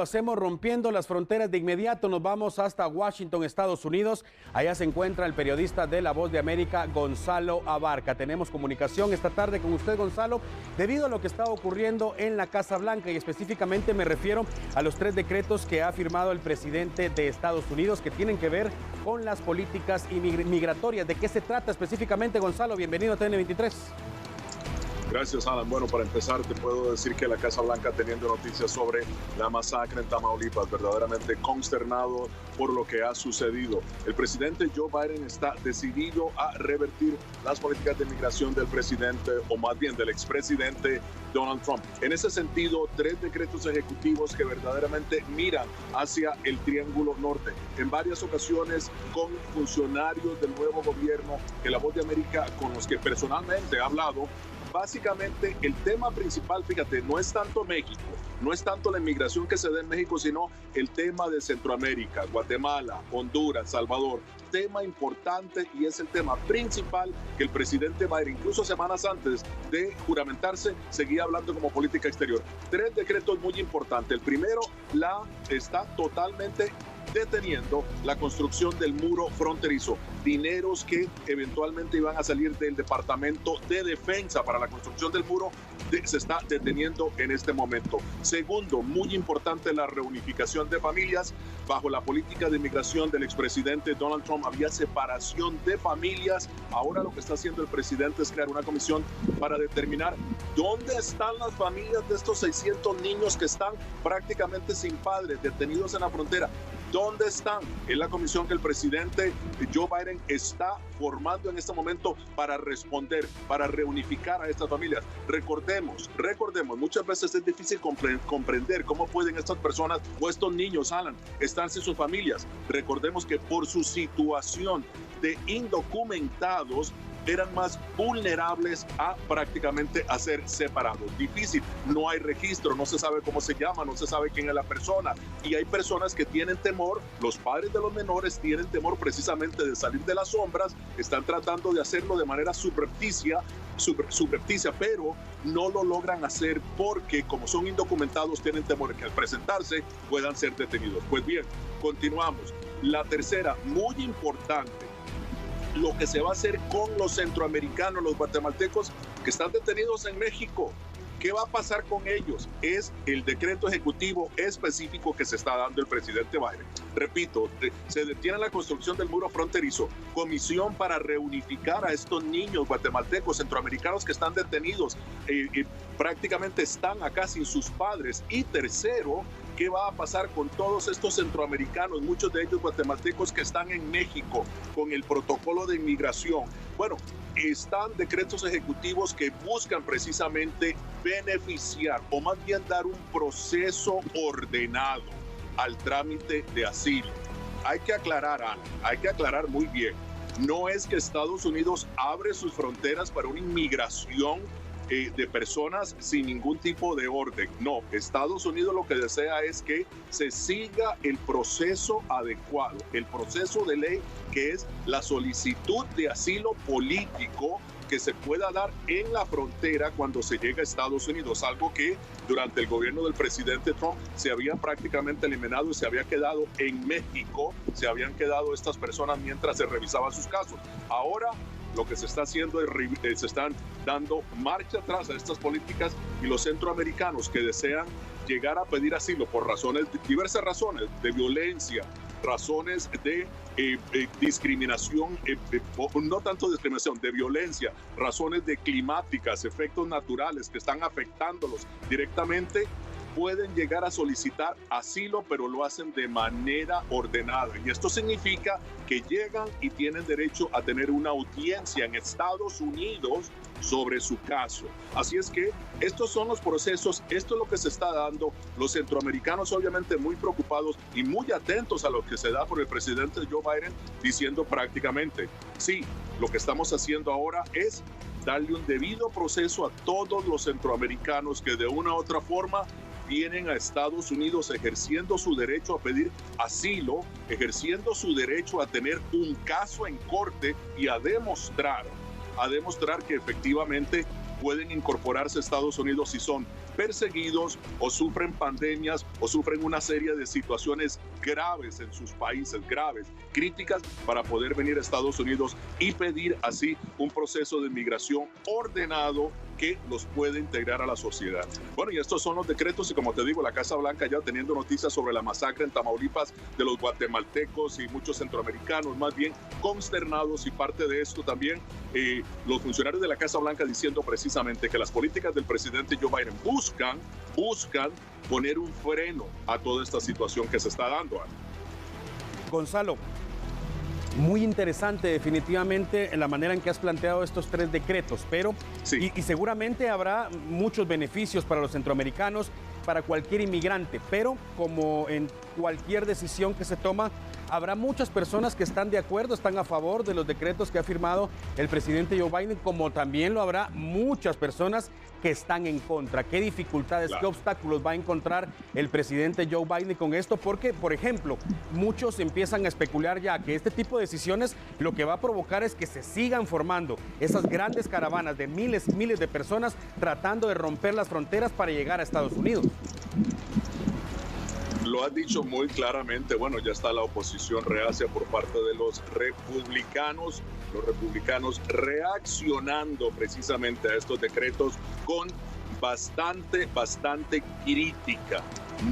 Hacemos rompiendo las fronteras de inmediato, nos vamos hasta Washington, Estados Unidos. Allá se encuentra el periodista de La Voz de América, Gonzalo Abarca. Tenemos comunicación esta tarde con usted, Gonzalo, debido a lo que está ocurriendo en la Casa Blanca, y específicamente me refiero a los 3 decretos que ha firmado el presidente de Estados Unidos que tienen que ver con las políticas migratorias. ¿De qué se trata específicamente, Gonzalo? Bienvenido a TN23. Gracias, Alan. Bueno, para empezar, te puedo decir que la Casa Blanca, teniendo noticias sobre la masacre en Tamaulipas, verdaderamente consternado por lo que ha sucedido. El presidente Joe Biden está decidido a revertir las políticas de migración del presidente, o más bien del expresidente Donald Trump. En ese sentido, 3 decretos ejecutivos que verdaderamente miran hacia el Triángulo Norte. En varias ocasiones con funcionarios del nuevo gobierno que La Voz de América, con los que personalmente he hablado, básicamente el tema principal, fíjate, no es tanto México, no es tanto la inmigración que se da en México, sino el tema de Centroamérica, Guatemala, Honduras, Salvador. Tema importante, y es el tema principal que el presidente Biden, incluso semanas antes de juramentarse, seguía hablando como política exterior. 3 decretos muy importantes. El primero, está totalmente deteniendo la construcción del muro fronterizo. Dineros que eventualmente iban a salir del Departamento de Defensa para la construcción del muro se está deteniendo en este momento. Segundo, muy importante, la reunificación de familias. Bajo la política de inmigración del expresidente Donald Trump había separación de familias. Ahora lo que está haciendo el presidente es crear una comisión para determinar dónde están las familias de estos 600 niños que están prácticamente sin padres, detenidos en la frontera. ¿Dónde están? Es la comisión que el presidente Joe Biden está formando en este momento para responder, para reunificar a estas familias. Recordemos, muchas veces es difícil comprender cómo pueden estas personas o estos niños, Alan, estar sin sus familias. Recordemos que por su situación de indocumentados, eran más vulnerables a prácticamente a ser separados. Difícil, no hay registro, no se sabe cómo se llama, no se sabe quién es la persona, y hay personas que tienen temor, los padres de los menores tienen temor precisamente de salir de las sombras, están tratando de hacerlo de manera subrepticia, pero no lo logran hacer porque como son indocumentados tienen temor de que al presentarse puedan ser detenidos. Pues bien, continuamos. La tercera, muy importante, lo que se va a hacer con los centroamericanos, los guatemaltecos que están detenidos en México. ¿Qué va a pasar con ellos? Es el decreto ejecutivo específico que se está dando el presidente Biden. Repito, se detiene la construcción del muro fronterizo, comisión para reunificar a estos niños guatemaltecos, centroamericanos que están detenidos, prácticamente están acá sin sus padres. Y tercero, ¿qué va a pasar con todos estos centroamericanos, muchos de ellos guatemaltecos que están en México con el protocolo de inmigración? Bueno, están decretos ejecutivos que buscan precisamente beneficiar, o más bien dar un proceso ordenado al trámite de asilo. Hay que aclarar, Ana, hay que aclarar muy bien. No es que Estados Unidos abre sus fronteras para una inmigración de personas sin ningún tipo de orden. No, Estados Unidos lo que desea es que se siga el proceso adecuado, el proceso de ley, que es la solicitud de asilo político que se pueda dar en la frontera cuando se llega a Estados Unidos, algo que durante el gobierno del presidente Trump se había prácticamente eliminado y se había quedado en México, se habían quedado estas personas mientras se revisaban sus casos. Ahora lo que se está haciendo es se están dando marcha atrás a estas políticas, y los centroamericanos que desean llegar a pedir asilo por diversas razones de violencia, razones de discriminación, no tanto discriminación, de violencia, razones de climáticas, efectos naturales que están afectándolos directamente, pueden llegar a solicitar asilo, pero lo hacen de manera ordenada. Y esto significa que llegan y tienen derecho a tener una audiencia en Estados Unidos sobre su caso. Así es que estos son los procesos, esto es lo que se está dando. Los centroamericanos obviamente muy preocupados y muy atentos a lo que se da por el presidente Joe Biden, diciendo prácticamente, sí, lo que estamos haciendo ahora es darle un debido proceso a todos los centroamericanos que de una u otra forma vienen a Estados Unidos ejerciendo su derecho a pedir asilo, ejerciendo su derecho a tener un caso en corte y a demostrar que efectivamente pueden incorporarse a Estados Unidos si son perseguidos o sufren pandemias o sufren una serie de situaciones graves en sus países, graves, críticas, para poder venir a Estados Unidos y pedir así un proceso de inmigración ordenado que los puede integrar a la sociedad. Bueno, y estos son los decretos y como te digo, la Casa Blanca ya teniendo noticias sobre la masacre en Tamaulipas de los guatemaltecos y muchos centroamericanos, más bien consternados, y parte de esto también los funcionarios de la Casa Blanca diciendo precisamente que las políticas del presidente Joe Biden buscan poner un freno a toda esta situación que se está dando. Gonzalo, muy interesante definitivamente la manera en que has planteado estos 3 decretos, pero sí. y seguramente habrá muchos beneficios para los centroamericanos, para cualquier inmigrante, pero como en cualquier decisión que se toma, habrá muchas personas que están de acuerdo, están a favor de los decretos que ha firmado el presidente Joe Biden, como también lo habrá muchas personas que están en contra. ¿Qué dificultades, claro, qué obstáculos va a encontrar el presidente Joe Biden con esto? Porque, por ejemplo, muchos empiezan a especular ya que este tipo de decisiones lo que va a provocar es que se sigan formando esas grandes caravanas de miles y miles de personas tratando de romper las fronteras para llegar a Estados Unidos. Lo has dicho muy claramente. Bueno, ya está la oposición reacia por parte de los republicanos reaccionando precisamente a estos decretos con bastante crítica.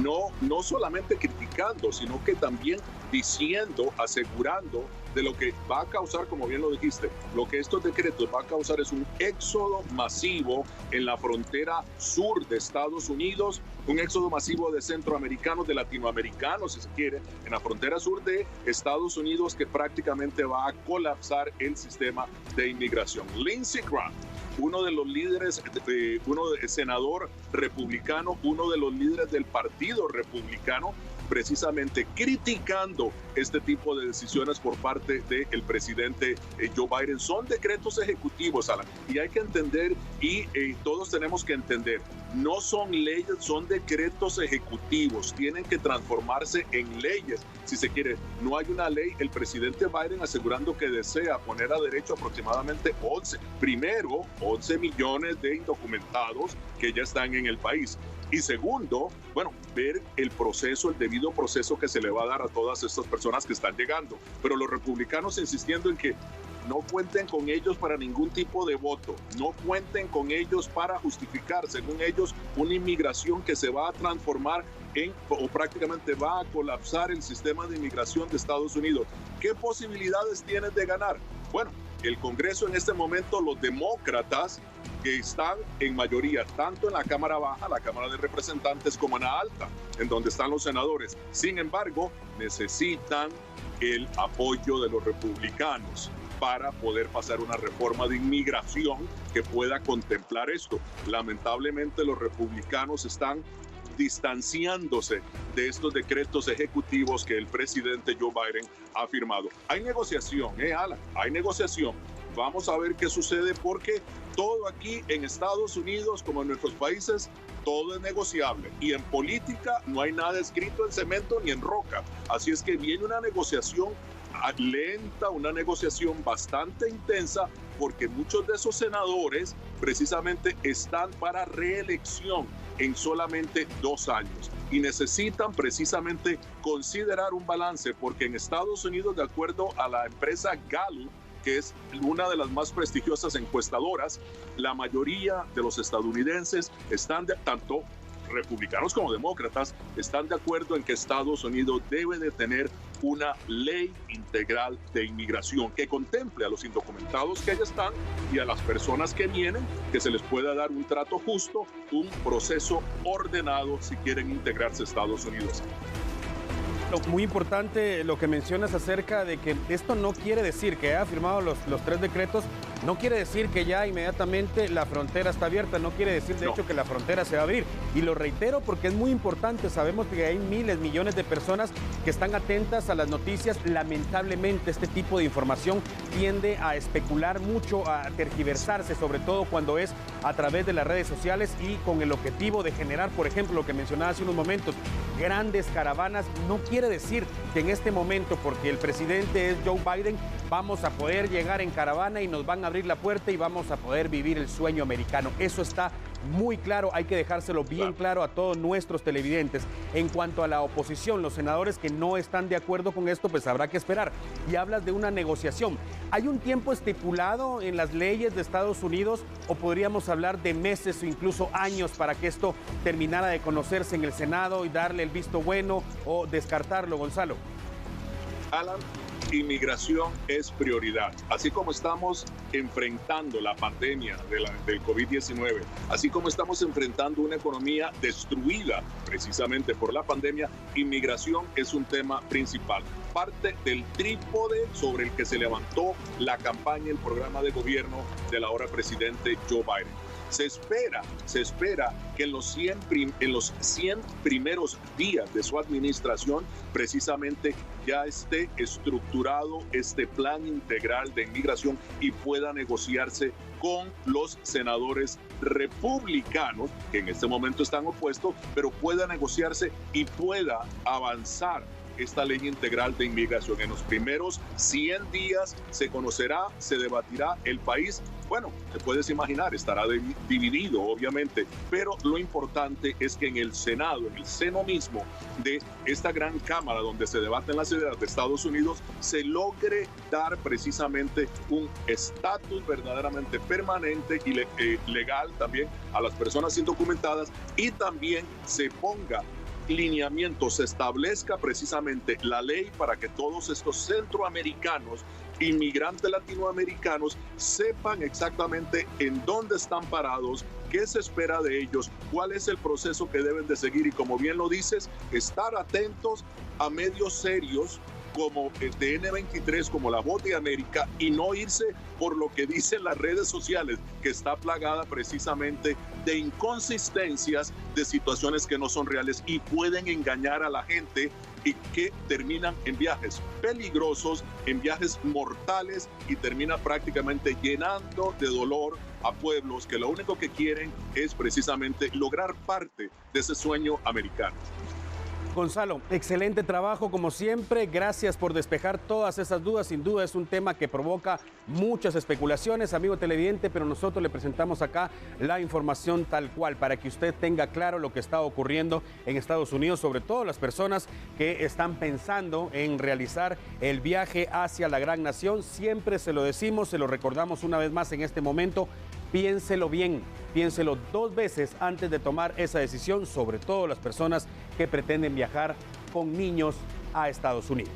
No solamente criticando, sino que también diciendo, asegurando de lo que va a causar, como bien lo dijiste, lo que estos decretos va a causar es un éxodo masivo en la frontera sur de Estados Unidos, un éxodo masivo de centroamericanos, de latinoamericanos, si se quiere, en la frontera sur de Estados Unidos, que prácticamente va a colapsar el sistema de inmigración. Lindsey Graham, uno de los líderes, senador republicano, uno de los líderes del Partido Republicano, precisamente criticando este tipo de decisiones por parte del presidente Joe Biden. Son decretos ejecutivos, Alan, y hay que entender, y todos tenemos que entender, no son leyes, son decretos ejecutivos, tienen que transformarse en leyes, si se quiere. No hay una ley, el presidente Biden asegurando que desea poner a derecho aproximadamente 11 millones de indocumentados que ya están en el país. Y segundo, bueno, ver el proceso, el debido proceso que se le va a dar a todas estas personas que están llegando. Pero los republicanos insistiendo en que no cuenten con ellos para ningún tipo de voto, no cuenten con ellos para justificar, según ellos, una inmigración que se va a transformar o prácticamente va a colapsar el sistema de inmigración de Estados Unidos. ¿Qué posibilidades tienes de ganar? Bueno, el Congreso en este momento, los demócratas que están en mayoría, tanto en la Cámara Baja, la Cámara de Representantes, como en la Alta, en donde están los senadores. Sin embargo, necesitan el apoyo de los republicanos para poder pasar una reforma de inmigración que pueda contemplar esto. Lamentablemente, los republicanos están distanciándose de estos decretos ejecutivos que el presidente Joe Biden ha firmado. Hay negociación, Alan, hay negociación. Vamos a ver qué sucede, porque todo aquí en Estados Unidos, como en nuestros países, todo es negociable. Y en política no hay nada escrito en cemento ni en roca. Así es que viene una negociación lenta, una negociación bastante intensa, porque muchos de esos senadores precisamente están para reelección en solamente 2 años y necesitan precisamente considerar un balance, porque en Estados Unidos, de acuerdo a la empresa Gallup, que es una de las más prestigiosas encuestadoras, la mayoría de los estadounidenses están, tanto republicanos como demócratas, están de acuerdo en que Estados Unidos debe de tener una ley integral de inmigración que contemple a los indocumentados que allá están y a las personas que vienen, que se les pueda dar un trato justo, un proceso ordenado si quieren integrarse a Estados Unidos. Muy importante lo que mencionas acerca de que esto no quiere decir que haya firmado los 3 decretos, no quiere decir que ya inmediatamente la frontera está abierta, no quiere decir de hecho que la frontera se va a abrir. Y lo reitero porque es muy importante, sabemos que hay miles, millones de personas que están atentas a las noticias. Lamentablemente este tipo de información tiende a especular mucho, a tergiversarse, sobre todo cuando es a través de las redes sociales y con el objetivo de generar, por ejemplo, lo que mencionaba hace unos momentos, grandes caravanas. No quiere decir que en este momento, porque el presidente es Joe Biden, vamos a poder llegar en caravana y nos van a abrir la puerta y vamos a poder vivir el sueño americano. Eso está muy claro, hay que dejárselo bien claro a todos nuestros televidentes. En cuanto a la oposición, los senadores que no están de acuerdo con esto, pues habrá que esperar. Y hablas de una negociación. ¿Hay un tiempo estipulado en las leyes de Estados Unidos o podríamos hablar de meses o incluso años para que esto terminara de conocerse en el Senado y darle el visto bueno o descartarlo, Gonzalo? Alan, inmigración es prioridad. Así como estamos enfrentando la pandemia del COVID-19, así como estamos enfrentando una economía destruida precisamente por la pandemia, inmigración es un tema principal. Parte del trípode sobre el que se levantó la campaña, el programa de gobierno del ahora presidente Joe Biden. Se espera que en los 100 primeros días de su administración precisamente ya esté estructurado este plan integral de inmigración y pueda negociarse con los senadores republicanos, que en este momento están opuestos, pero pueda negociarse y pueda avanzar esta ley integral de inmigración. En los primeros 100 días se conocerá, se debatirá el país. Bueno, te puedes imaginar, estará dividido, obviamente, pero lo importante es que en el Senado, en el seno mismo de esta gran cámara donde se debaten las ideas de Estados Unidos, se logre dar precisamente un estatus verdaderamente permanente y legal también a las personas indocumentadas, y también se ponga lineamientos, se establezca precisamente la ley para que todos estos centroamericanos, inmigrantes latinoamericanos, sepan exactamente en dónde están parados, qué se espera de ellos, cuál es el proceso que deben de seguir, y como bien lo dices, estar atentos a medios serios como el TN23, como La Voz de América, y no irse por lo que dicen las redes sociales, que está plagada precisamente de inconsistencias, de situaciones que no son reales y pueden engañar a la gente, y que terminan en viajes peligrosos, en viajes mortales, y termina prácticamente llenando de dolor a pueblos que lo único que quieren es precisamente lograr parte de ese sueño americano. Gonzalo, excelente trabajo como siempre, gracias por despejar todas esas dudas. Sin duda es un tema que provoca muchas especulaciones, amigo televidente, pero nosotros le presentamos acá la información tal cual para que usted tenga claro lo que está ocurriendo en Estados Unidos, sobre todo las personas que están pensando en realizar el viaje hacia la gran nación. Siempre se lo decimos, se lo recordamos una vez más en este momento. Piénselo bien, piénselo 2 veces antes de tomar esa decisión, sobre todo las personas que pretenden viajar con niños a Estados Unidos.